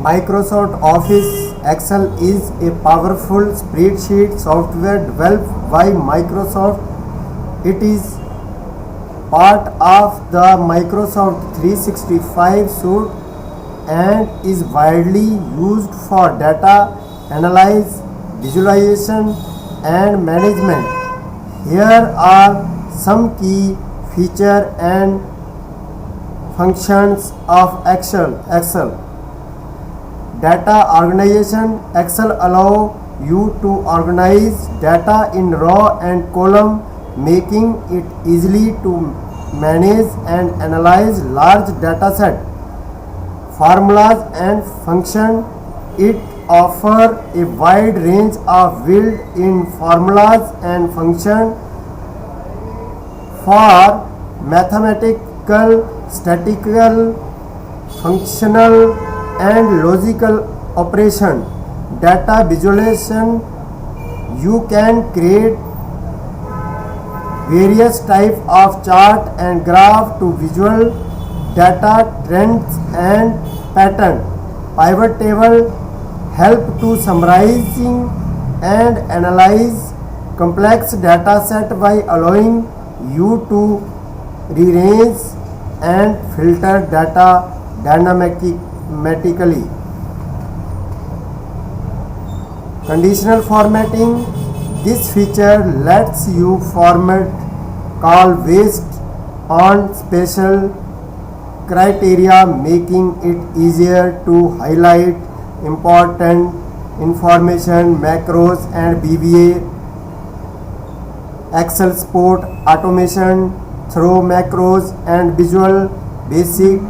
Microsoft Office Excel is a powerful spreadsheet software developed by Microsoft. It is part of the Microsoft 365 suite and is widely used for data analysis, visualization, and management. Here are some key features and functions of Excel. Data organization. Excel allows you to organize data in row and column, making it easily to manage and analyze large data set. Formulas and function. It offers a wide range of built-in formulas and function for mathematical, statistical, functional, and logical operation. Data visualization. You can create various types of chart and graph to visual data trends and pattern. Pivot table help to summarizing and analyze complex data set by allowing you to rearrange and filter data dynamically. Conditional formatting. This feature lets you format call based on special criteria, making it easier to highlight important information. Macros and VBA. Excel support automation through macros and Visual Basic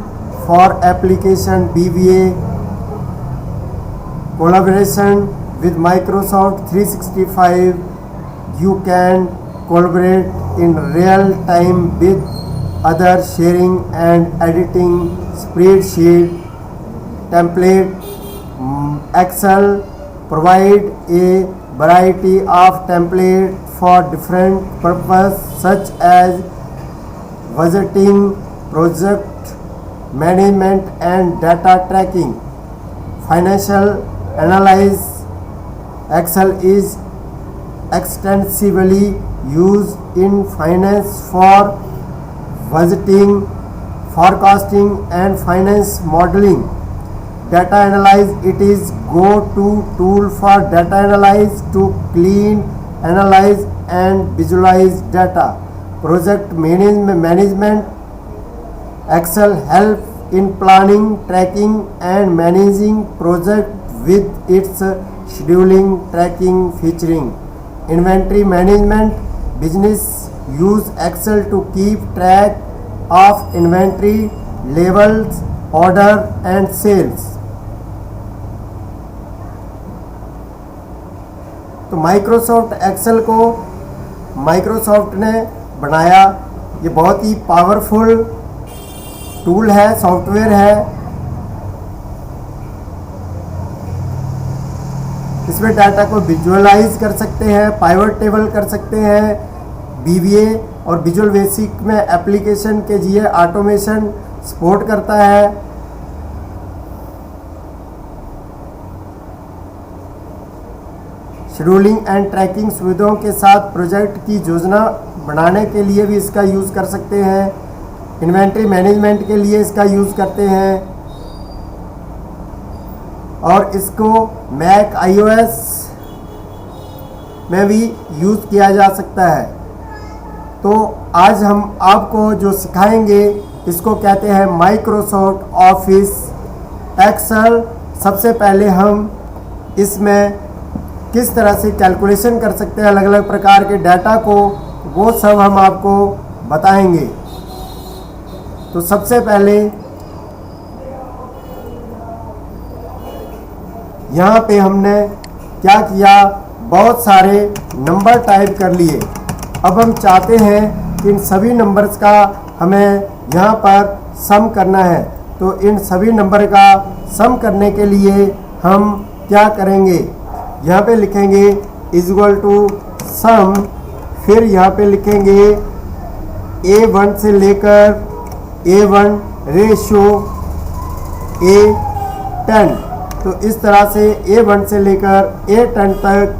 for application. VBA collaboration with Microsoft 365. You can collaborate in real time with others, sharing and editing spreadsheet template. Excel provide a variety of templates for different purposes such as budgeting, project management, and data tracking. Financial analysis. Excel is extensively used in finance for budgeting, forecasting, and finance modeling. Data analyze. It is go-to tool for data analysis to clean, analyze, and visualize data. Project management. Excel help in planning, tracking, and managing project with its scheduling, tracking featuring. Inventory management. Business use Excel to keep track of inventory levels, order, and sales. तो Microsoft Excel को Microsoft ने बनाया। ये बहुत ही powerful tool है, software है। इसमें data को विजुअलाइज कर सकते हैं, पाइवट टेबल कर सकते हैं। VBA और विजुअल बेसिक में एप्लीकेशन के लिए ऑटोमेशन सपोर्ट करता है। शेड्यूलिंग एंड ट्रैकिंग सुविधाओं के साथ प्रोजेक्ट की योजना बनाने के लिए भी इसका यूज़ कर सकते हैं। इन्वेंट्री मैनेजमेंट के लिए इसका यूज़ करते हैं और इसको मैक iOS में भी यूज़ किया जा सकता है। तो आज हम आपको जो सिखाएंगे इसको कहते हैं माइक्रोसॉफ्ट ऑफिस एक्सेल। सबसे पहले हम इसमें किस तरह से कैलकुलेशन कर सकते हैं अलग अलग प्रकार के डाटा को, वो सब हम आपको बताएंगे। तो सबसे पहले यहाँ पे हमने क्या किया, बहुत सारे नंबर टाइप कर लिए। अब हम चाहते हैं कि इन सभी नंबर्स का हमें यहाँ पर सम करना है। तो इन सभी नंबर का सम करने के लिए हम क्या करेंगे, यहाँ पे लिखेंगे इक्वल टू सम, फिर यहाँ पे लिखेंगे A1 से लेकर A1 रेशियो A10 तो इस तरह से A1 से लेकर A10 तक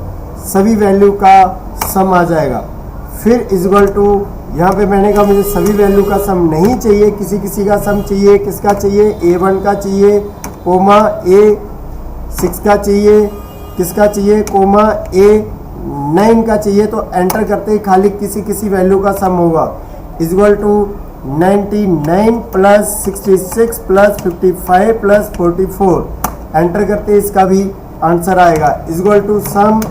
सभी वैल्यू का सम आ जाएगा। फिर इक्वल टू, यहाँ पे मैंने कहा मुझे सभी वैल्यू का सम नहीं चाहिए, किसी किसी का सम चाहिए। किसका चाहिए? A1 का चाहिए, कोमा A6 का चाहिए, किसका चाहिए? कोमा A9 का चाहिए। तो एंटर करते ही खाली किसी किसी वैल्यू का सम होगा। Equal to 99 plus 66 plus 55 plus 44, enter करते ही इसका भी आंसर आएगा। इक्वल टू सम,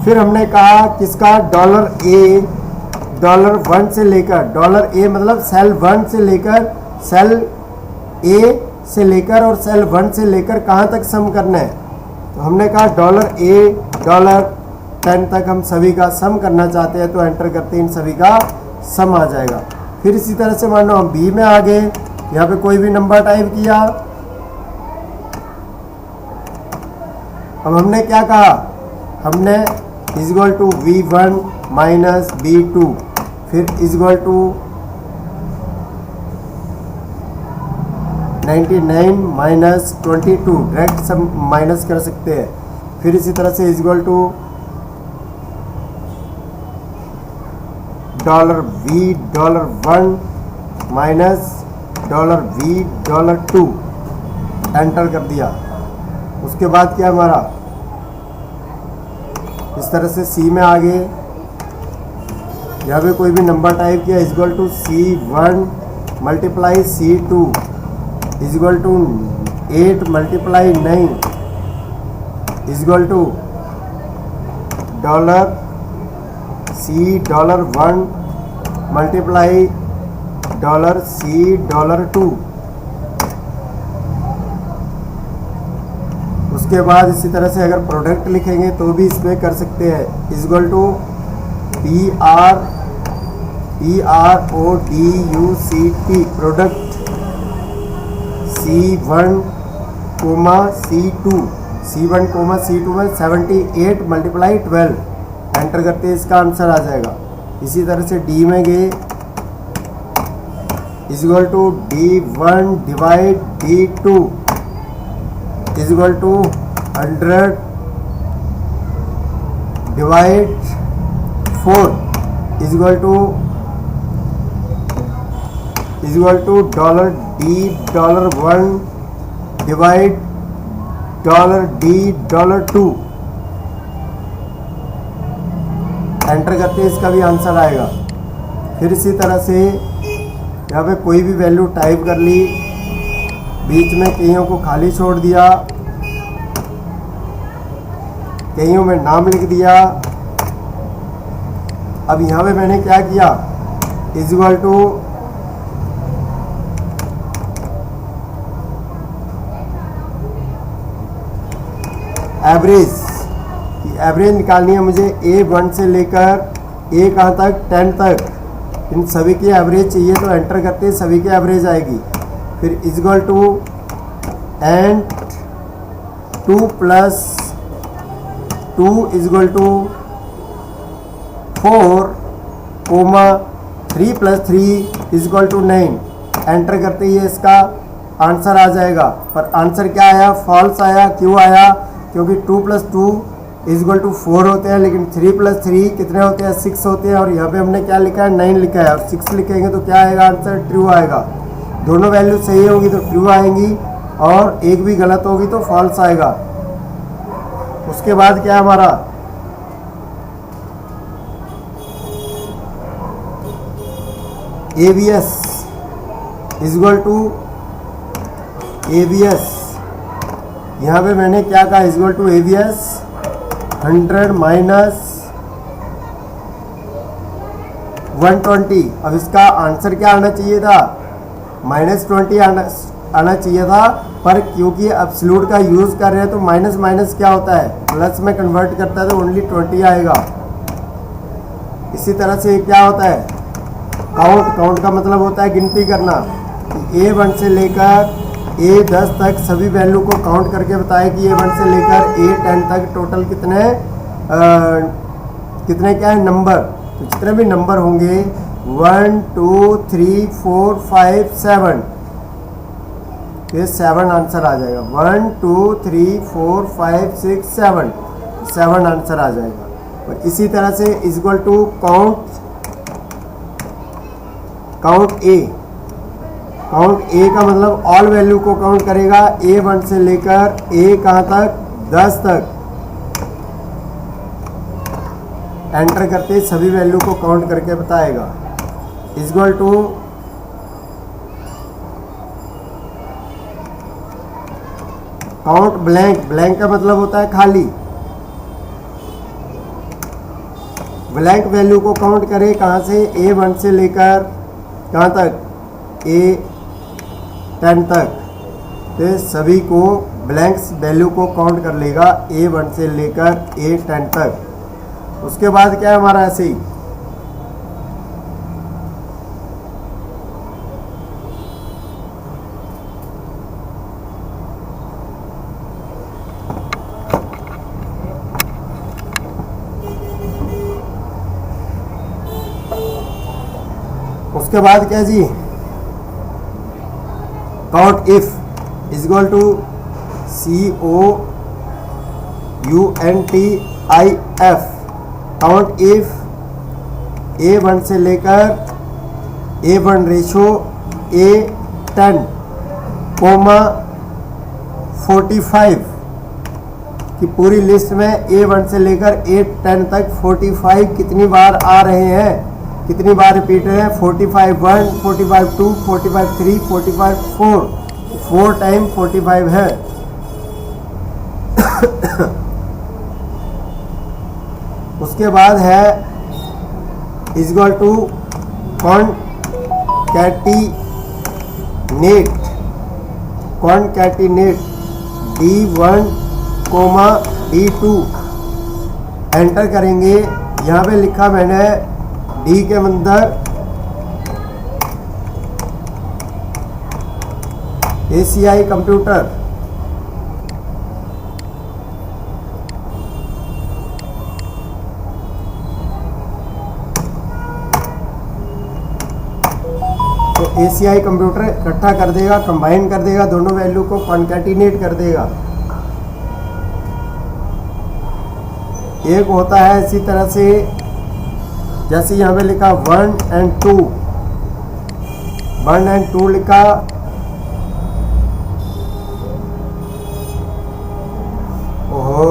फिर हमने कहा किसका? $1 से लेकर $A मतलब सेल 1 से लेकर सेल A से लेकर और सेल 1 से लेकर कहाँ तक सम करना है? तो हमने कहा $A $10 तक हम सभी का सम करना चाहते हैं, तो एंटर करते इन सभी का सम आ जाएगा। फिर इसी तरह से मान लो हम B में आ गए, यहाँ पे कोई भी नंबर टाइप किया। अब हमने क्या कहा? हमने equal to V1 minus B2, फिर इक्वल टू 99 माइनस 22, डायरेक्ट सब माइनस कर सकते हैं। फिर इसी तरह से equal to $V1 minus $V2, enter कर दिया। उसके बाद क्या हमारा? इस तरह से C में आ गए, यहाँ पे कोई भी नंबर टाइप किया। Equal to C1 multiply C2 equal to 8 multiply 9 equal to $C1 multiply $C2। उसके बाद इसी तरह से अगर प्रोडक्ट लिखेंगे तो भी इसमें कर सकते हैं। Equal to PRODUCT product C1 C2 में 78 मल्टीप्लाई 12, एंटर करते हैं इसका आंसर आ जाएगा। इसी तरह से D में गए, equal to D1 divide D2 equal to 100 divide 4 equal to $D1 divide $D2, enter करते हैं इसका भी आंसर आएगा। फिर इसी तरह से यहाँ पे कोई भी वैल्यू टाइप कर ली, बीच में कईयों को खाली छोड़ दिया, कईयों में नाम लिख दिया। अब यहाँ पे मैंने क्या किया? इक्वल टू एवरेज, एवरेज निकालनी है मुझे A1 से लेकर A कहाँ तक? 10 तक। इन सभी की एवरेज चाहिए, तो एंटर करते हैं सभी की एवरेज आएगी। फिर equal to and 2 plus 2 equal to 4 comma 3 plus 3 equal to 9, enter करते ही इसका आंसर आ जाएगा। पर आंसर क्या आया? फॉल्स आया। क्यों आया? क्योंकि 2 प्लस 2 इक्वल टू 4 होते हैं, लेकिन 3 प्लस 3 कितने होते हैं? 6 होते हैं। और यहाँ पे हमने क्या लिखा है? 9 लिखा है। और 6 लिखेंगे तो क्या आएगा आंसर? ट्रू आएगा। दोनों वैल्यू सही होगी तो ट्रू आएंगी, और एक भी गलत होगी तो फॉल्स आएगा। उसके बाद क्या हमारा? ABS इक्वल टू ABS, यहाँ पे मैंने क्या कहा? Equal to ABS 100 minus 120। अब इसका आंसर क्या आना चाहिए था? -20 आना चाहिए था, पर क्योंकि एब्सोल्यूट का यूज़ कर रहे हैं तो माइनस माइनस क्या होता है? प्लस में कन्वर्ट करता है, तो ओनली 20 आएगा। इसी तरह से क्या होता है? काउंट का मतलब होता है गिनती करना। A1 से लेकर A10 तक सभी वैल्यू को काउंट करके बताए कि A1 से लेकर A10 तक टोटल कितने क्या है नंबर। तो जितने भी नंबर होंगे 1 2 3 4 5 7, ये 7 आंसर आ जाएगा। 1 2 3 4 5 6 7 आंसर आ जाएगा। और इसी तरह से इक्वल टू काउंट ए का मतलब ऑल वैल्यू को काउंट करेगा, A1 से लेकर ए कहाँ तक 10 तक एंटर करते सभी वैल्यू को काउंट करके बताएगा। इक्वल टू काउंट ब्लैंक का मतलब होता है खाली। ब्लैंक वैल्यू को काउंट करें कहाँ से, A1 से लेकर कहाँ तक A10 तक, तो सभी को ब्लैंक्स वैल्यू को काउंट कर लेगा A1 से लेकर A10 तक। उसके बाद क्या है हमारा ऐसे ही उसके बाद क्या जी, count if equal to COUNTIF, count if A1 से लेकर A1 रेशो A10 कोमा 45 की पूरी लिस्ट में A1 से लेकर A10 तक 45 कितनी बार आ रहे हैं, कितनी बार रिपीट है, 45 1, 45 2, 45 3, 45 4 टाइम 45 है। उसके बाद है equal to concatenate D1 comma D2 enter करेंगे। यहाँ पे लिखा मैंने डी के अंदर ACI कंप्यूटर, तो ACI कंप्यूटर इकट्ठा कर देगा, कंबाइन कर देगा दोनों वैल्यू को, कॉन्कैटिनेट कर देगा। एक होता है इसी तरह से जैसे यहाँ पे लिखा 1 and 2 लिखा, ओहो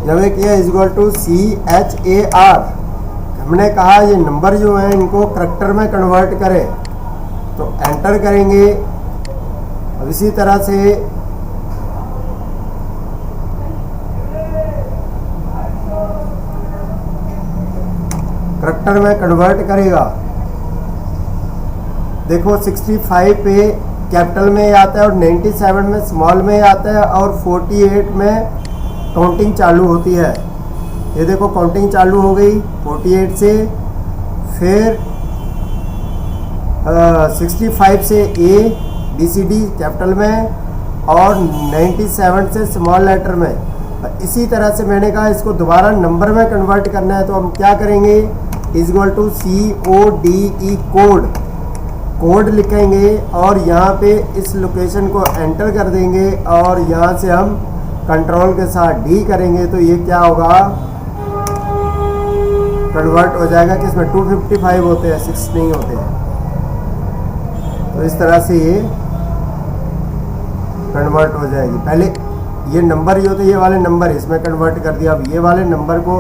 जब एक ये इक्वल टू CHAR, हमने कहा ये नंबर जो है इनको करैक्टर में कन्वर्ट करें, तो एंटर करेंगे। अब इसी तरह से करैक्टर में कन्वर्ट करेगा। देखो 65 पे कैपिटल में आता है और 97 में स्मॉल में आता है और 48 में काउंटिंग चालू होती है। ये देखो काउंटिंग चालू हो गई 48 से, फिर 65 से ABCD कैपिटल में और 97 से स्मॉल लेटर में। इसी तरह से मैंने कहा इसको दोबारा नंबर में कन्वर्ट करना है, तो हम क्या करेंगे, इक्वल टू CODE कोड लिखेंगे और यहाँ पे इस लोकेशन को एंटर कर देंगे और यहाँ से हम कंट्रोल के साथ D करेंगे, तो ये क्या होगा, कन्वर्ट हो जाएगा। किसमें 255 होते हैं, 6 नहीं होते हैं। तो इस तरह से ये कन्वर्ट हो जाएगी। पहले ये नंबर ये होते, ये वाले नंबर इसमें कन्वर्ट कर दिया, अब ये वाले नंबर को,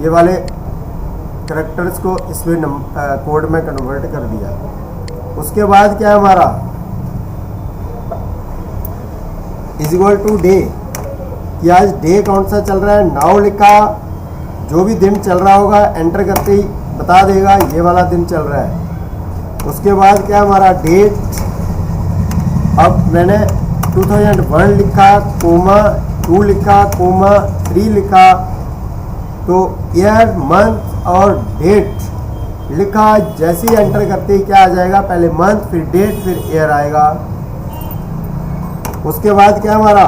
ये वाले कैरेक्टर्स को इसमें कोड में कन्वर्ट कर दिया। उसके बाद क्या है हमारा, इक्वल टू डे, कि आज डे कौन सा चल रहा है, नाउ लिखा, जो भी दिन चल रहा होगा एंटर करते ही बता देगा ये वाला दिन चल रहा है। उसके बाद क्या हमारा डेट, अब मैंने 2001 लिखा, कोमा 2 लिखा, कोमा 3 लिखा, तो ईयर, मंथ और डेट लिखा, जैसे ही एंटर करते ही क्या आ जाएगा, पहले मंथ फिर डेट फिर ईयर आएगा। उसके बाद क्या हमारा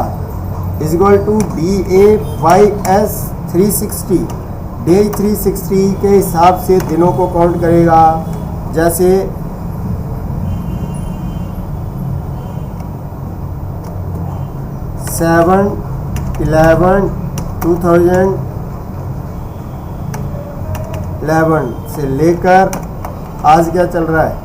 is equal to DAYS 360, day 360 के हिसाब से दिनों को काउंट करेगा। जैसे सेवन 11/2011 से लेकर आज क्या चल रहा है,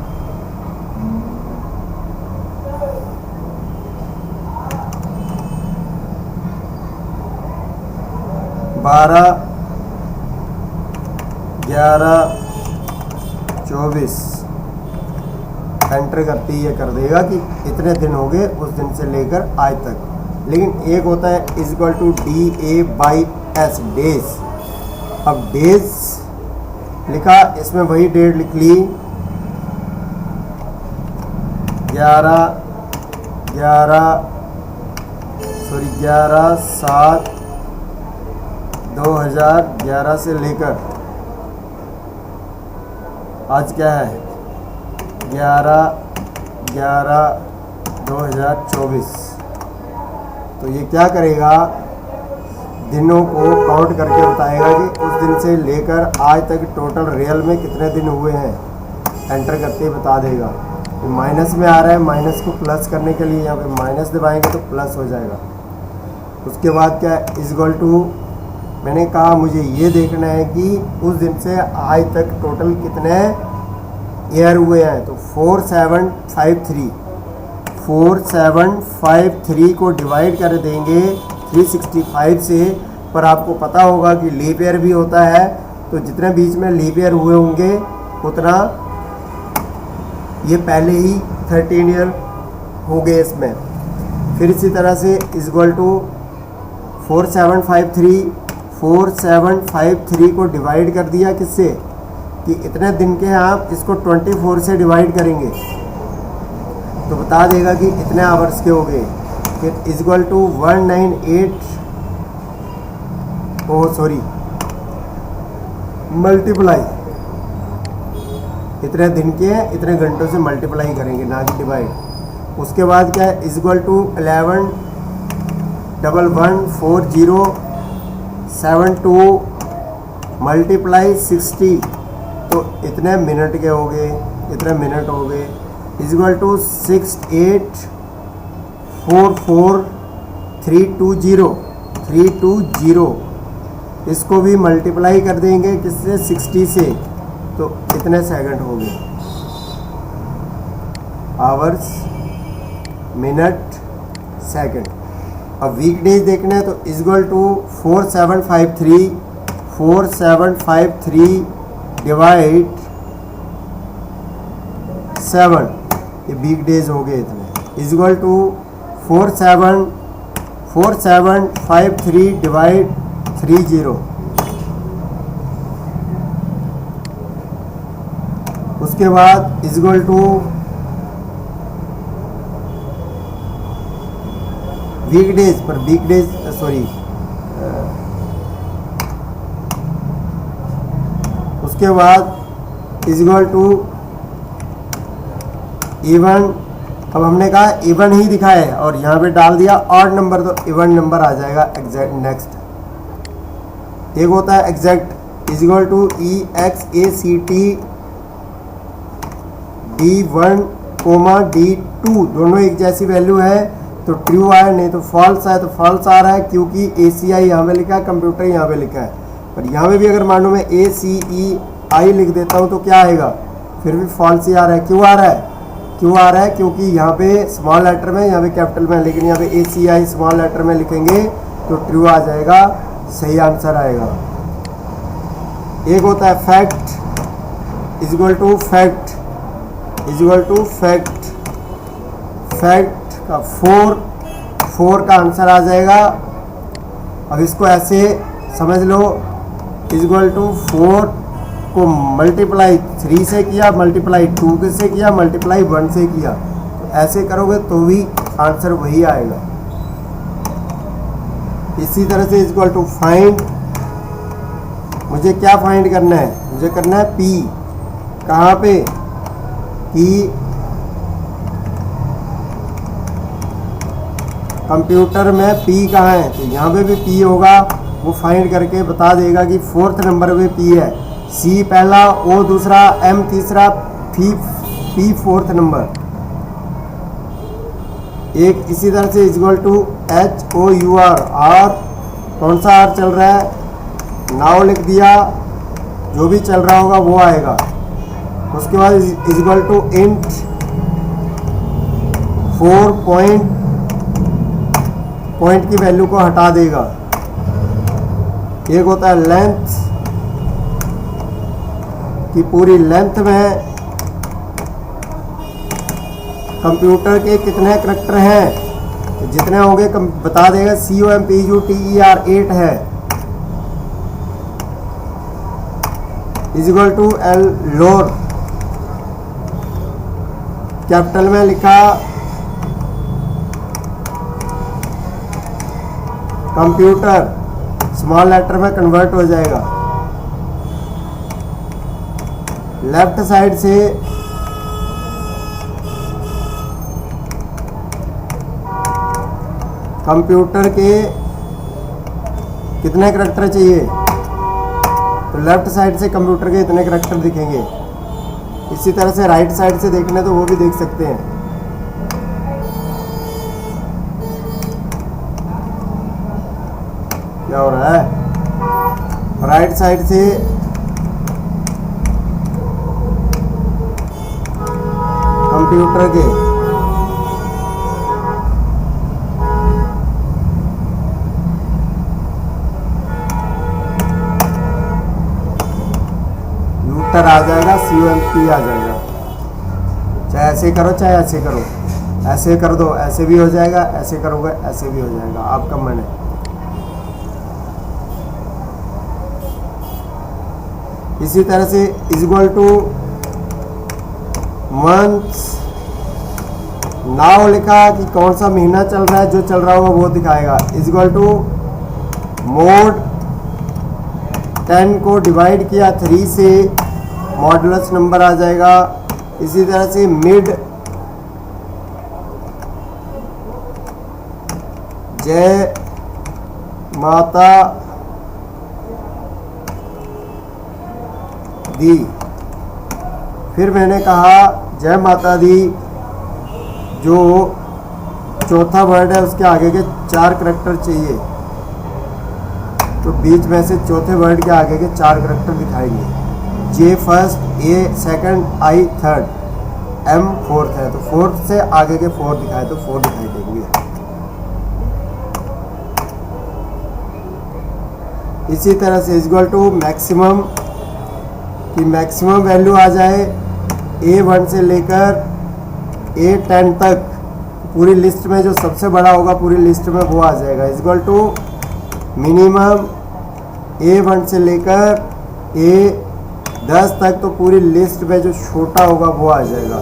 12/11/24 एंटर करते ही ये कर देगा कि इतने दिन हो गए उस दिन से लेकर आज तक। लेकिन एक होता है is equal to DAYS days. अब डेज लिखा, इसमें वही डेट लिख ली 11/7/2011 से लेकर आज क्या है 11/11/2024। तो ये क्या करेगा, दिनों को काउंट करके बताएगा कि उस दिन से लेकर आज तक टोटल रियल में कितने दिन हुए हैं, एंटर करते ही बता देगा। तो माइनस में आ रहा है, माइनस को प्लस करने के लिए यहाँ पे माइनस दबाएंगे तो प्लस हो जाएगा। उसके बाद क्या है इज इक्वल टू, मैंने कहा मुझे ये देखना है कि उस दिन से आज तक टोटल कितने ईयर हुए हैं। तो 4753 को डिवाइड कर देंगे 365 से। पर आपको पता होगा कि लीप ईयर भी होता है, तो जितने बीच में लीप ईयर हुए होंगे उतना ये पहले ही 13 ईयर हो गए इसमें। फिर इसी तरह से इज इक्वल टू 4753 को डिवाइड कर दिया किससे, कि इतने दिन के आप इसको 24 से डिवाइड करेंगे तो बता देगा कि इतने आवर्स के हो गए। फिर इज इक्वल टू 198 मल्टीप्लाई, इतने दिन के हैं इतने घंटों से मल्टीप्लाई करेंगे, ना कि डिवाइड। उसके बाद क्या है इज इक्वल टू 11/11/4072 मल्टीप्लाई 60, तो इतने मिनट के हो गए, इतने मिनट हो गए। इज इक्वल टू 6844320 इसको भी मल्टीप्लाई कर देंगे किससे, 60 से, तो इतने सेकंड हो गए। Hours, minute, second. अब वीकडेज देखना है तो इज इक्वल टू 4753 डिवाइड 7, ये वीकडेज हो गए इतने। Is equal to 4753 divide 30। उसके बाद इज इक्वल टू वीकडेज पर वीकडेज उसके बाद इज इक्वल टू इवन। अब हमने कहा इवन ही दिखाए और यहाँ पे डाल दिया ऑड नंबर, तो इवन नंबर आ जाएगा एग्जैक्ट। नेक्स्ट एक होता है exact, is equal to EXACT D1, D2 दोनों एक जैसी वैल्यू है तो ट्रू आया, नहीं तो फॉल्स है। तो फॉल्स आ रहा है क्योंकि ACI यहाँ पे लिखा है, कंप्यूटर यहाँ पे लिखा है। पर यहाँ पे भी अगर मानो मैं ACEI लिख देता हूँ तो क्या आएगा, फिर भी फॉल्स ही आ रहा है। क्यों आ रहा है, क्योंकि यहाँ पे स्मॉल लेटर में, यहाँ पे कैपिटल में, लेकिन यहाँ पे ACI स्मॉल लेटर में लिखेंगे तो ट्रू आ जाएगा, सही आंसर आएगा। एक होता है fact, is equal to fact का 4 का आंसर आ जाएगा। अब इसको ऐसे समझ लो, इज इक्वल टू 4 को मल्टीप्लाई 3 से किया, मल्टीप्लाई 2 से किया, मल्टीप्लाई 1 से किया, तो ऐसे करोगे तो भी आंसर वही आएगा। इसी तरह से इज इक्वल टू फाइंड मुझे क्या फाइंड करना है, मुझे करना है P। कहाँ पे, कि कंप्यूटर में P कहाँ है, तो यहाँ पे भी P होगा, वो फाइंड करके बता देगा कि 4th नंबर पे P है। C पहला, O दूसरा, M तीसरा, P 4th नंबर। एक इसी तरह से इक्वल टू HOUR, R कौन सा R चल रहा है, नाउ लिख दिया, जो भी चल रहा होगा वो आएगा। उसके बाद इक्वल टू इंट 4 पॉइंट की वैल्यू को हटा देगा। एक होता है लेंथ, कि पूरी लेंथ में कंप्यूटर के कितने करैक्टर हैं, तो जितने होंगे बता देगा। COMPUTER 8 है, इक्वल टू L लोर, कैपिटल में लिखा कंप्यूटर, स्मॉल लेटर में कन्वर्ट हो जाएगा। लेफ्ट साइड से कंप्यूटर के कितने करैक्टर चाहिए, तो लेफ्ट साइड से कंप्यूटर के इतने करैक्टर दिखेंगे। इसी तरह से राइट साइड से देखना है तो वो भी देख सकते हैं। क्या हो रहा है, राइट साइड से कंप्यूटर के यूटर आ जाएगा, COMP आ जाएगा। चाहे ऐसे करो चाहे ऐसे करो, ऐसे कर दो ऐसे भी हो जाएगा, ऐसे करोगे ऐसे भी हो जाएगा, आपका मन है। इसी तरह से इक्वल टू मंथ्स, नाउ लिखा कि कौन सा महीना चल रहा है, जो चल रहा होगा वो दिखाएगा। इक्वल टू मोड, 10 को डिवाइड किया 3 से, मॉडुलस नंबर आ जाएगा। इसी तरह से मिड, जय माता दी, फिर मैंने कहा जय माता दी, जो चौथा वर्ड है उसके आगे के 4 करैक्टर चाहिए, तो बीच में से चौथे वर्ड के आगे के 4 करैक्टर दिखाएंगे। J first, A second, I third, M fourth है, तो फोर्थ से आगे के 4 दिखाए तो 4 दिखाई देंगे। इसी तरह से इक्वल टू मैक्सिमम, कि मैक्सिमम वैल्यू आ जाए A1 से लेकर A10 तक, पूरी लिस्ट में जो सबसे बड़ा होगा पूरी लिस्ट में वो आ जाएगा। इक्वल टू मिनिमम A1 से लेकर A10 तक, तो पूरी लिस्ट में जो छोटा होगा वो आ जाएगा।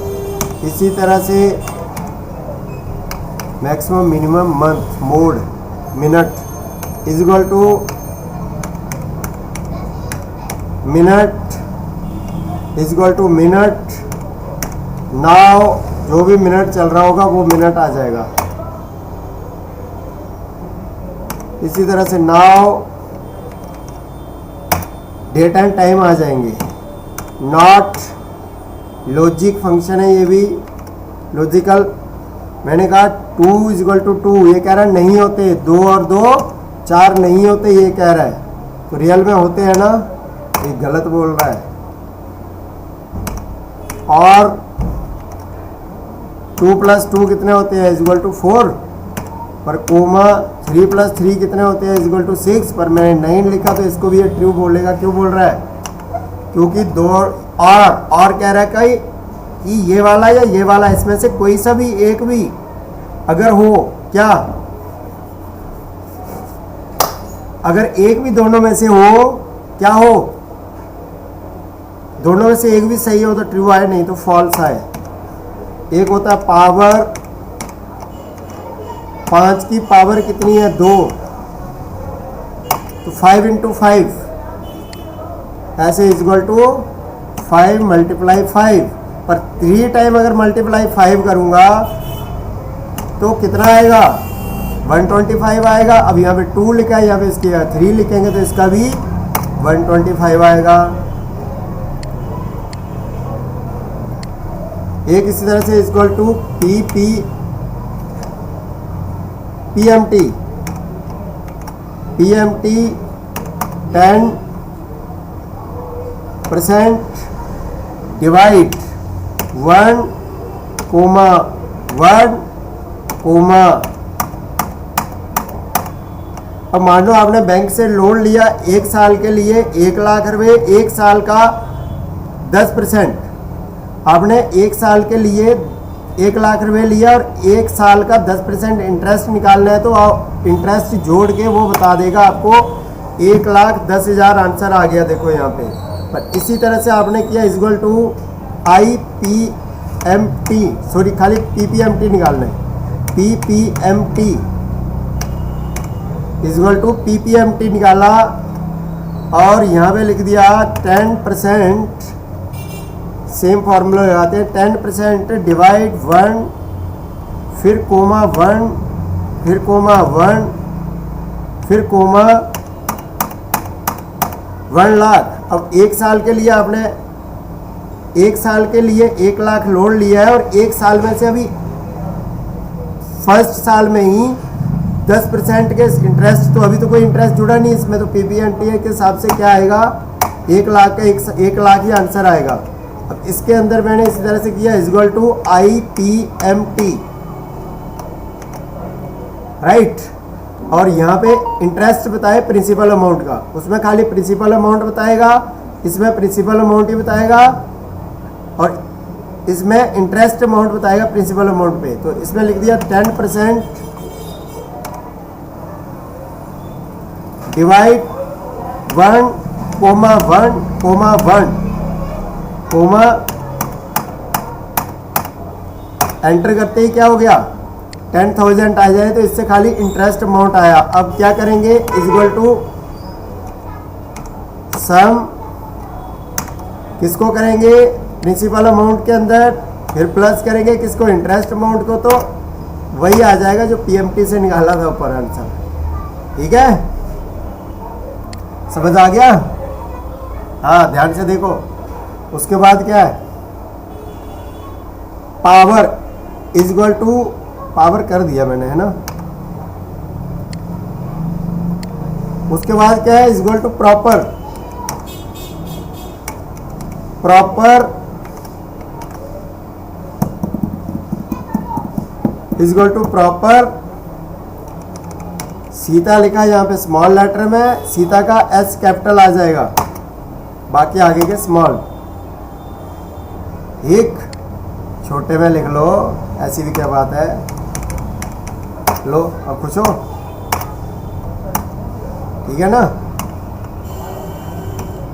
इसी तरह से maximum minimum month, mode, minute, equal to minute, equal to minute, now जो भी मिनट चल रहा होगा वो मिनट आ जाएगा। इसी तरह से नाउ डेट एंड टाइम आ जाएंगे। नॉट लॉजिक फंक्शन है, ये भी लॉजिकल। मैंने कहा 2 इक्वल टू 2, ये कह रहा है नहीं होते, 2 और 2 4 नहीं होते, ये कह रहा है, तो रियल में होते हैं ना, ये गलत बोल रहा है। और 2 + 2 कितने होते हैं, इक्वल टू 4, पर कोमा 3 + 3 कितने होते हैं, इक्वल टू 6, पर मैंने 9 लिखा तो इसको भी ये ट्रू बोलेगा। क्यों बोल रहा है, क्योंकि 2 और कह रहा है कि ये वाला या ये वाला, इसमें से कोई सा भी एक भी अगर हो, क्या अगर एक भी दोनों में से हो, क्या हो, दोनों में से एक भी सही हो तो ट्रू आए, नहीं तो फॉल्स आए। एक होता है पावर, 5 की पावर कितनी है, 2, तो 5 × 5, ऐसे इक्वल टू 5 मल्टीप्लाई 5, पर 3 टाइम अगर मल्टीप्लाई 5 करूँगा तो कितना आएगा, 125 आएगा। अब यहाँ पे 2 लिखा है, यहाँ पे इसकी 3 लिखेंगे तो इसका भी 125 आएगा। एक इसी तरह से इक्वल टू PMT 10% डिवाइड 1, 1, अब मान लो आपने बैंक से लोन लिया 1 साल के लिए 1 लाख रुपए, 1 साल का 10%, आपने 1 साल के लिए 1 लाख रुपए लिया और 1 साल का 10% इंटरेस्ट निकालना है, तो इंटरेस्ट जोड़ के वो बता देगा आपको 1,10,000 आंसर आ गया। देखो यहाँ पे, पर इसी तरह से आपने किया इक्वल टू IPMT, सॉरी खाली PPMT निकालना है, PPMT इक्वल टू PPMT निकाला और यहाँ पे लिख दिया 10%, सेम फार्मूला लगाते हैं, 10% डिवाइड 1, फिर कोमा 1, फिर कोमा 1, फिर कोमा 1 लाख। अब 1 साल के लिए आपने 1 साल के लिए 1 लाख लोन लिया है और 1 साल में से अभी फर्स्ट साल में ही 10% के इंटरेस्ट, तो अभी तो कोई इंटरेस्ट जुड़ा नहीं इसमें, तो PPMT के हिसाब से क्या आएगा, 1 लाख का 1 लाख ही आंसर आएगा। अब इसके अंदर मैंने इसी तरह से किया इक्वल टू IPMT, राइट। और यहाँ पे इंटरेस्ट बताए प्रिंसिपल अमाउंट का, उसमें खाली प्रिंसिपल अमाउंट बताएगा, इसमें प्रिंसिपल अमाउंट ही बताएगा और इसमें इंटरेस्ट अमाउंट बताएगा प्रिंसिपल अमाउंट पे। तो इसमें लिख दिया 10% डिवाइड 1, 1, एंटर करते ही क्या हो गया, 10,000 आ जाए, तो इससे खाली इंटरेस्ट अमाउंट आया। अब क्या करेंगे, इक्वल टू सम किसको करेंगे, प्रिंसिपल अमाउंट के अंदर, फिर प्लस करेंगे किसको, इंटरेस्ट अमाउंट को, तो वही आ जाएगा जो PMT से निकाला था ऊपर आंसर। ठीक है, समझ आ गया। हाँ ध्यान से देखो, उसके बाद क्या है, पावर इक्वल टू, पावर कर दिया मैंने, है ना। उसके बाद क्या है, equal to proper equal to proper, Sita लिखा है यहाँ पे स्मॉल लेटर में, सीता का S कैपिटल आ जाएगा, बाकी आगे के स्मॉल। एक छोटे में लिख लो, ऐसी भी क्या बात है, लो अब खुश हो, ठीक है ना।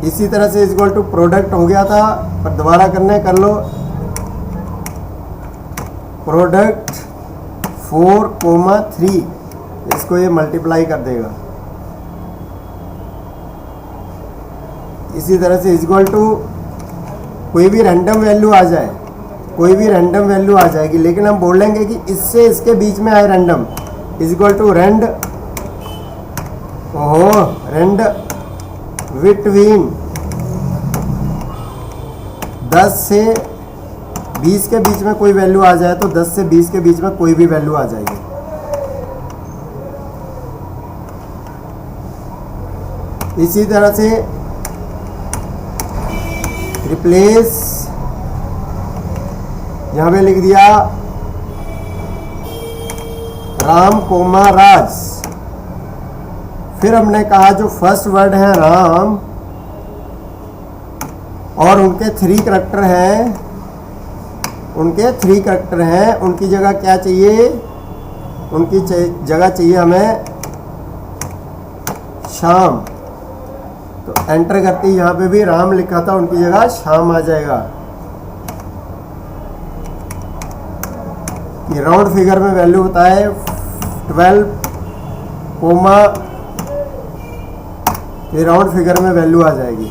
इसी तरह से इक्वल टू प्रोडक्ट हो गया था, पर दोबारा करने कर लो, प्रोडक्ट 4,3, इसको ये मल्टीप्लाई कर देगा। इसी तरह से इक्वल टू कोई भी रैंडम वैल्यू आ जाए, कोई भी रैंडम वैल्यू आ जाएगी, लेकिन हम बोलेंगे कि इससे इसके बीच में आए random, equal to rand, rand between 10 से 20 के बीच में कोई वैल्यू आ जाए, तो 10 से 20 के बीच में कोई भी वैल्यू आ जाएगी। इसी तरह से रिप्लेस, यहाँ पे लिख दिया राम कोमा राज, फिर हमने कहा जो फर्स्ट वर्ड है राम और उनके 3 करैक्टर हैं, उनकी जगह क्या चाहिए, उनकी जगह चाहिए हमें श्याम, तो एंटर करते ही यहाँ पे भी राम लिखा था, उनकी जगह श्याम आ जाएगा। ये राउंड फिगर में वैल्यू बताए 12, ये राउंड फिगर में वैल्यू आ जाएगी।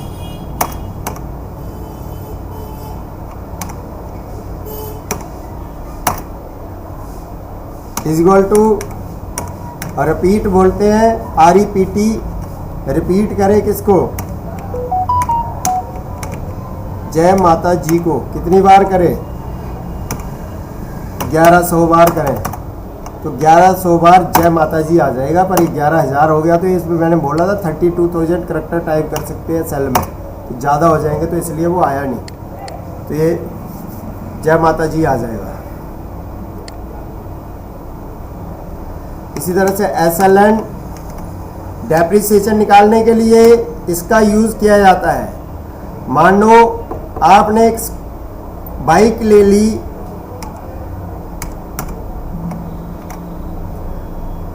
इज इक्वल टू रिपीट बोलते हैं, REPT, रिपीट करें किसको, जय माता जी को। कितनी बार करें, 1100 बार करें, तो 1100 बार जय माता जी आ जाएगा। पर ये 11,000 हो गया, तो इसमें मैंने बोला था 32,000 करेक्टर टाइप कर सकते हैं सेल में, तो ज़्यादा हो जाएंगे तो इसलिए वो आया नहीं, तो ये जय माता जी आ जाएगा। इसी तरह से SLN डेप्रिसिएशन निकालने के लिए इसका यूज़ किया जाता है। मान लो आपने एक बाइक ले ली,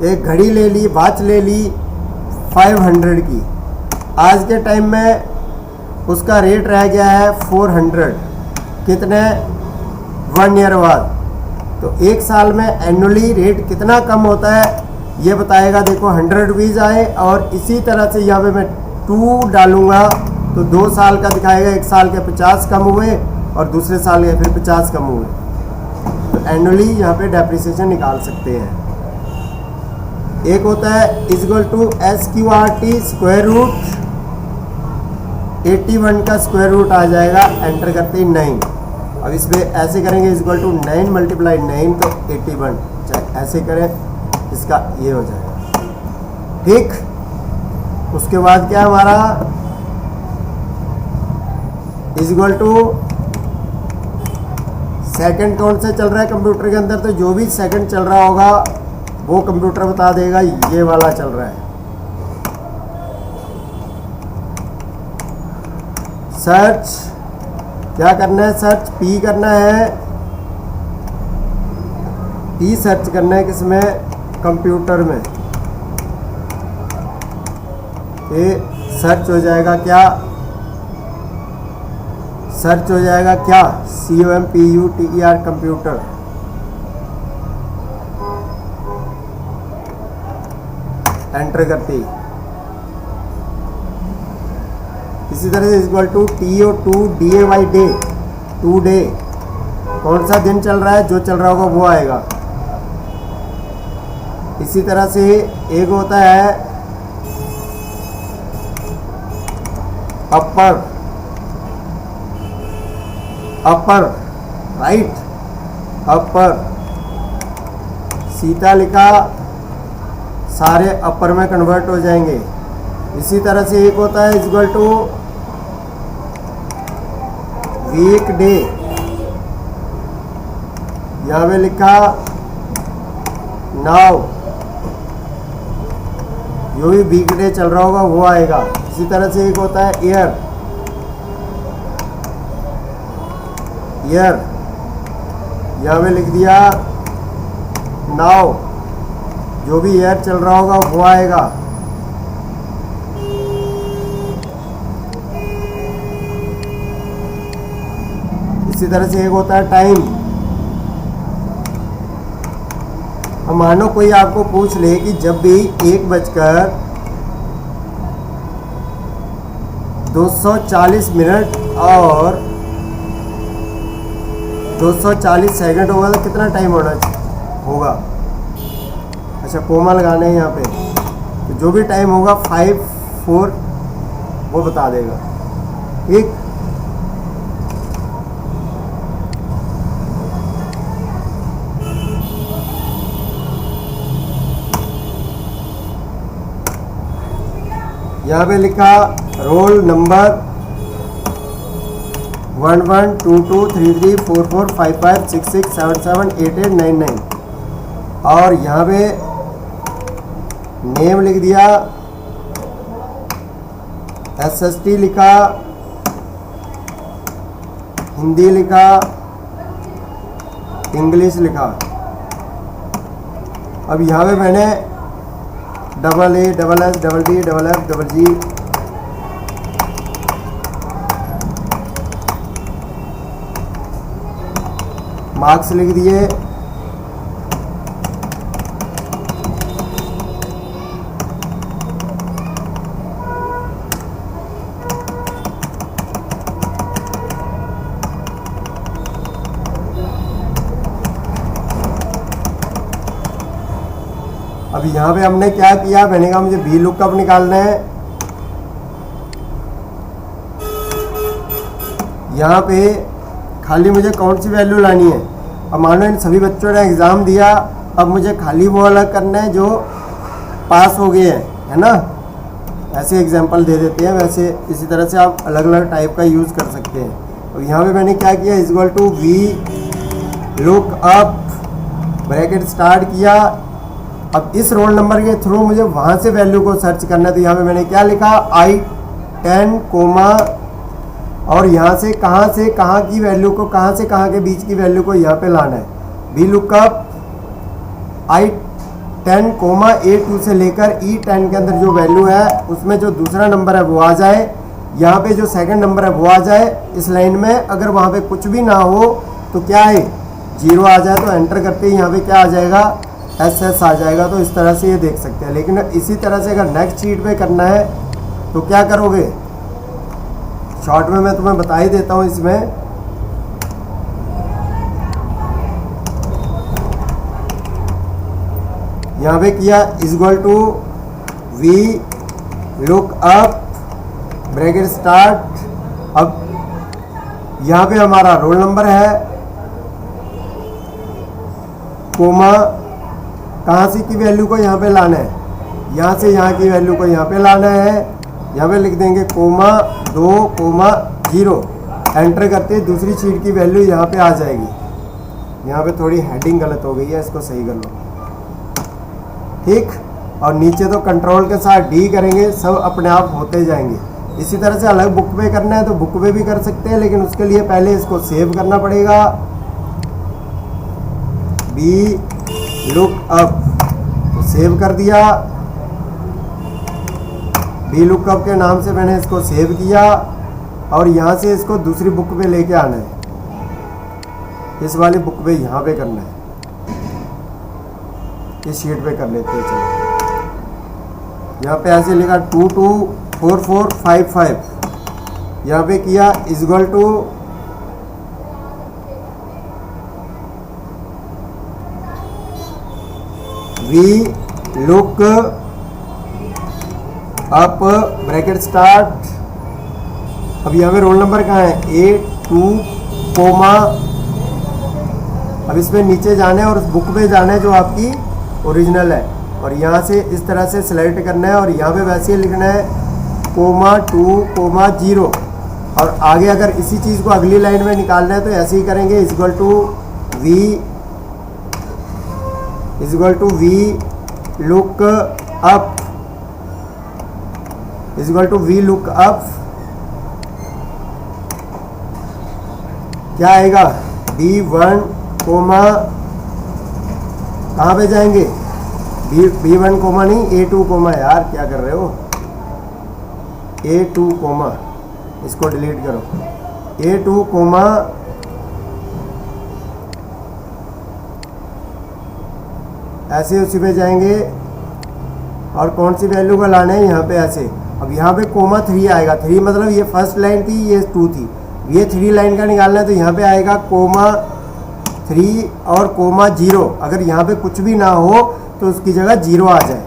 एक घड़ी ले ली, वॉच ले ली 500 की, आज के टाइम में उसका रेट रह गया है 400, कितने, 1 ईयर बाद। तो एक साल में एनुअली रेट कितना कम होता है ये बताएगा। देखो 100 रुपीज़ आए, और इसी तरह से यहाँ पे मैं 2 डालूंगा तो 2 साल का दिखाएगा, एक साल के 50 कम हुए और दूसरे साल के फिर 50 कम हुए। तो एनुअली यहाँ पे डेप्रिसिएशन निकाल सकते हैं। एक होता है equal to SQRT square root, 81 का स्क्वायर रूट आ जाएगा, एंटर करते ही 9। अब इस पर ऐसे करेंगे इक्वल टू 9 × 9 तो 81, चाहे ऐसे करें, इसका ये हो जाएगा, ठीक। उसके बाद क्या हमारा इक्वल टू सेकंड कौन से चल रहा है कंप्यूटर के अंदर, तो जो भी सेकंड चल रहा होगा वो कंप्यूटर बता देगा ये वाला चल रहा है। सर्च क्या करना है, सर्च P करना है, P सर्च करना है किसमें, कंप्यूटर में। ये सर्च हो जाएगा क्या, सर्च हो जाएगा क्या, COMPUTER कंप्यूटर। एंटर करते ही इसी तरह से equal to TO2DAY day, 2 day, कौन सा दिन चल रहा है, जो चल रहा होगा वो आएगा। इसी तरह से एक होता है अपर, अपर राइट, अपर, सीता लिखा, सारे अपर में कन्वर्ट हो जाएंगे। इसी तरह से एक होता है इक्वल टू वीक डे, यहाँ पे लिखा नाउ, जो भी वीक डे चल रहा होगा वो आएगा। इसी तरह से एक होता है ईयर, ईयर, यहाँ पे लिख दिया नाउ, जो भी ईयर चल रहा होगा वो आएगा। इसी तरह से एक होता है टाइम। अब मानो कोई आपको पूछ ले कि जब भी 1:240 मिनट और 240 सेकंड होगा तो कितना टाइम होगा। अच्छा कोमा लगाने हैं यहाँ पे, तो जो भी टाइम होगा 5, 4 वो बता देगा, ठीक। यहाँ पे लिखा रोल नंबर 112233445566778899 और यहाँ पे नेम लिख दिया, SST लिखा, हिंदी लिखा, इंग्लिश लिखा। अब यहाँ पे मैंने AA, SS, DD, FF, GG marks लिख दिए। अब यहाँ पे हमने क्या किया, मैंने कहा मुझे वी लुकअप निकालना है। यहाँ पे खाली मुझे कौन सी वैल्यू लानी है। अब मानो इन सभी बच्चों ने एग्ज़ाम दिया, अब मुझे खाली वो अलग करना है जो पास हो गए हैं, है ना। ऐसे एग्जांपल दे देते हैं, वैसे इसी तरह से आप अलग अलग टाइप का यूज़ कर सकते हैं। और यहाँ पे मैंने क्या किया, equal to V look up bracket start किया। अब इस रोल नंबर के थ्रू मुझे वहाँ से वैल्यू को सर्च करना है, तो यहाँ पे मैंने क्या लिखा, I10 कोमा, और यहाँ से कहाँ की वैल्यू को, कहाँ से कहाँ के बीच की वैल्यू को यहाँ पे लाना है। V lookup I10 coma A2 से लेकर E10 के अंदर जो वैल्यू है उसमें जो दूसरा नंबर है वो आ जाए, यहाँ पे जो सेकंड नंबर है वो आ जाए इस लाइन में। अगर वहाँ पे कुछ भी ना हो तो क्या है, 0 आ जाए, तो एंटर करते ही यहाँ पे क्या आ जाएगा, SS आ जाएगा। तो इस तरह से ये देख सकते हैं। लेकिन इसी तरह से अगर नेक्स्ट शीट पे करना है तो क्या करोगे, शॉर्ट में मैं तुम्हें बता ही देता हूँ। इसमें यहाँ पे किया equal to V look up bracket start. अब यहाँ पे हमारा रोल नंबर है, कोमा, कहाँ से की वैल्यू को यहाँ पे लाना है, यहाँ से यहाँ की वैल्यू को यहाँ पे लाना है। यहाँ पे लिख देंगे कोमा 2 कोमा 0, एंटर करते दूसरी शीट की वैल्यू यहाँ पे आ जाएगी। यहाँ पे थोड़ी हेडिंग गलत हो गई है, इसको सही कर लो, ठीक। और नीचे तो कंट्रोल के साथ D करेंगे, सब अपने आप होते जाएंगे। इसी तरह से अलग बुक पे करना है तो बुक पे भी कर सकते हैं, लेकिन उसके लिए पहले इसको सेव करना पड़ेगा। बी लुक अप तो सेव कर दिया, बी लुक अप के नाम से मैंने इसको सेव किया। और यहाँ से इसको दूसरी बुक पे लेके आना है, इस वाली बुक पे यहाँ पे करना है, इस शीट पे कर लेते हैं। चलो यहाँ पे ऐसे लिखा 224455, यहाँ पे किया equal to V look up bracket start. अब यहाँ पे रोल नंबर कहाँ है, A2 कोमा। अब इसमें नीचे जाना है और उस बुक पे जाना है जो आपकी ओरिजिनल है, और यहाँ से इस तरह से सिलेक्ट करना है। और यहाँ पे वैसे ही लिखना है कोमा 2 कोमा 0। और आगे अगर इसी चीज़ को अगली लाइन में निकालना है तो ऐसे ही करेंगे, equal to V look up, equal to V look up क्या आएगा, B1 कोमा, कहाँ पे जाएंगे, B1 कोमा नहीं, A2 कोमा। यार क्या कर रहे हो, A2 कोमा, इसको डिलीट करो, A2 कोमा ऐसे उसी पे जाएंगे। और कौन सी वैल्यू का लाना है, यहाँ पे ऐसे। अब यहाँ पे कोमा 3 आएगा, 3 मतलब ये फर्स्ट लाइन थी, ये 2 थी, ये 3 लाइन का निकालना है तो यहाँ पे आएगा कोमा 3 और कोमा 0। अगर यहाँ पे कुछ भी ना हो तो उसकी जगह 0 आ जाए।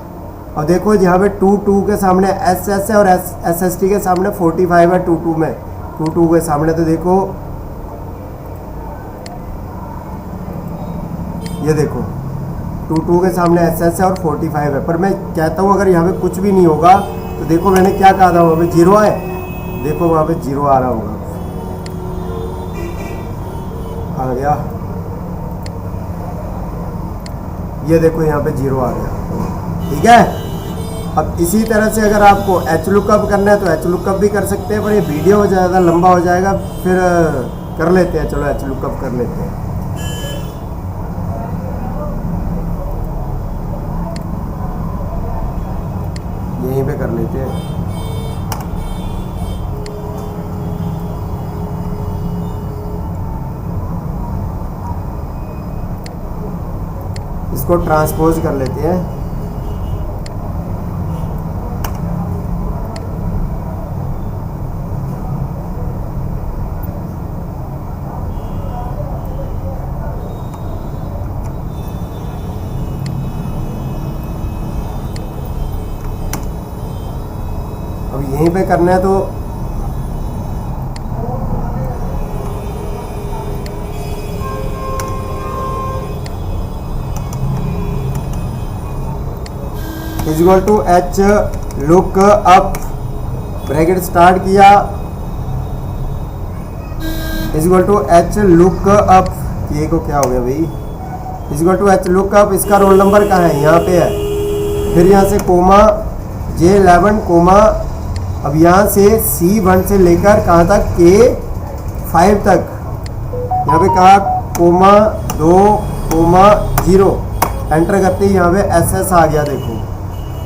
और देखो यहाँ पे 2 के सामने SS है और SST के सामने 45 है, 2 में 2 के सामने। तो देखो ये देखो 2 के सामने SS है और 45 है। पर मैं कहता हूँ अगर यहाँ पे कुछ भी नहीं होगा तो देखो मैंने क्या कहा था, वहाँ पे 0 आए, देखो वहाँ पे 0 आ रहा होगा, आ गया, ये देखो यहाँ पे 0 आ गया, ठीक है। अब इसी तरह से अगर आपको एच लुकअप करना है तो एच लुकअप भी कर सकते हैं, पर ये वीडियो ज़्यादा लंबा हो जाएगा, फिर कर लेते हैं। चलो एच लुकअप कर लेते हैं। यहीं पे कर लेते हैं। इसको ट्रांसपोज कर लेते हैं। अब यहीं पे करना है तो equal to H look up, bracket start किया, equal to H look up, ये को क्या हो गया भाई, equal to H look up, इसका रोल नंबर कहाँ है, यहाँ पे है, फिर यहाँ से कोमा J11 कोमा, अब यहाँ से C1 से लेकर कहाँ तक K5 तक, यहाँ पे कहा कोमा 2 कोमा 0, एंटर करते ही यहाँ पे SS आ गया देखो,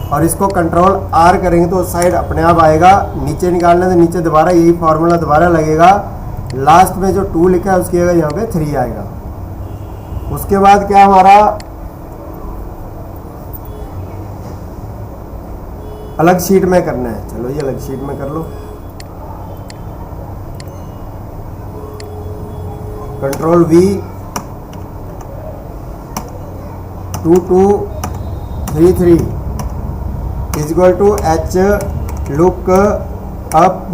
और इसको कंट्रोल R करेंगे तो उस साइड अपने आप आएगा, नीचे निकालने से नीचे दोबारा यही फार्मूला दोबारा लगेगा, लास्ट में जो 2 लिखा है उसकी जगह यहाँ पे 3 आएगा। उसके बाद क्या हमारा अलग शीट में करना है, चलो ये अलग शीट में कर लो, control V 2233 equal to H look up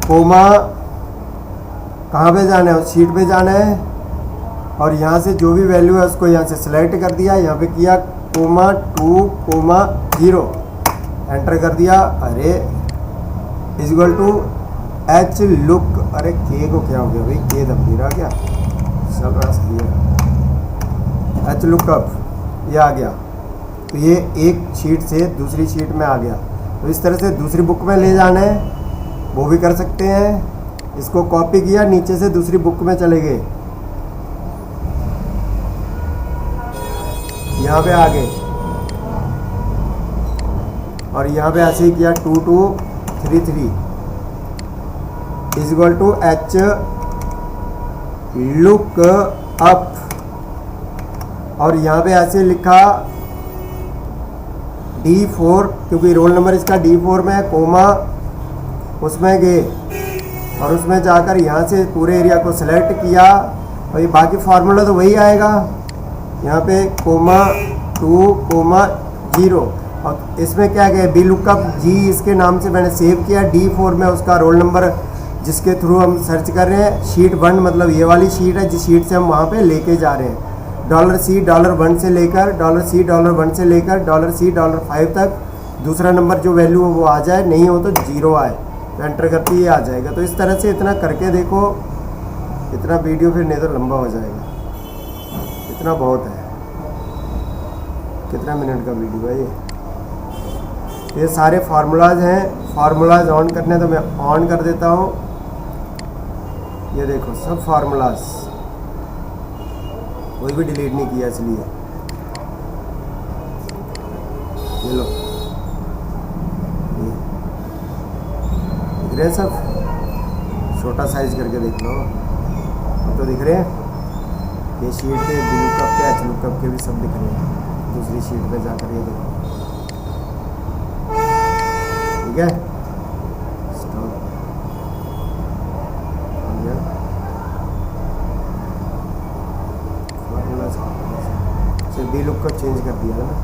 comma, कहाँ पे जाना है, उस शीट पे जाना है, और यहाँ से जो भी वैल्यू है उसको यहाँ से सिलेक्ट कर दिया, यहाँ पे किया कोमा 2 कोमा 0, एंटर कर दिया, अरे इक्वल टू एच लुक, अरे के को क्या हो गया भाई, के दब नहीं रहा क्या, सब रस दिया, एच लुक अप ये आ गया, तो ये एक शीट से दूसरी शीट में आ गया, तो इस तरह से दूसरी बुक में ले जाना है वो भी कर सकते हैं, इसको कॉपी किया नीचे से दूसरी बुक में चले गए, यहाँ पे आ गए, और यहाँ पे ऐसे ही किया 2233 equal to H look up, और यहाँ पे ऐसे लिखा D4, क्योंकि रोल नंबर इसका D4 में है, कोमा उसमें गए और उसमें जाकर यहाँ से पूरे एरिया को सिलेक्ट किया, और ये बाकी फार्मूला तो वही आएगा, यहाँ पे कोमा 2 कोमा 0, और इसमें क्या गया बी लुकअप जी, इसके नाम से मैंने सेव किया, D4 में उसका रोल नंबर जिसके थ्रू हम सर्च कर रहे हैं, शीट 1 मतलब ये वाली शीट है जिस शीट से हम वहाँ पे लेके जा रहे हैं, $C $1 से लेकर $C $1 से लेकर $C $5 तक, दूसरा नंबर जो वैल्यू हो वो आ जाए, नहीं हो तो 0 आए, तो एंटर करते ही आ जाएगा। तो इस तरह से इतना करके देखो, इतना वीडियो फिर नहीं तो लंबा हो जाएगा, इतना बहुत है, कितना मिनट का वीडियो है ये सारे फार्मूलाज हैं, फार्मूलाज ऑन करने तो मैं ऑन कर देता हूँ, ये देखो सब फार्मूलाज, कोई भी डिलीट नहीं किया इसलिए, ये लो दिख रहे हैं सब, छोटा साइज करके देख लो, अब तो दिख रहे हैं, ये शीट पे बी लुकअप के एच लुकअप के भी सब दिख रहे हैं, दूसरी शीट पे जाकर ये देखो, ठीक है, बी लुक का चेंज कर दिया है ना,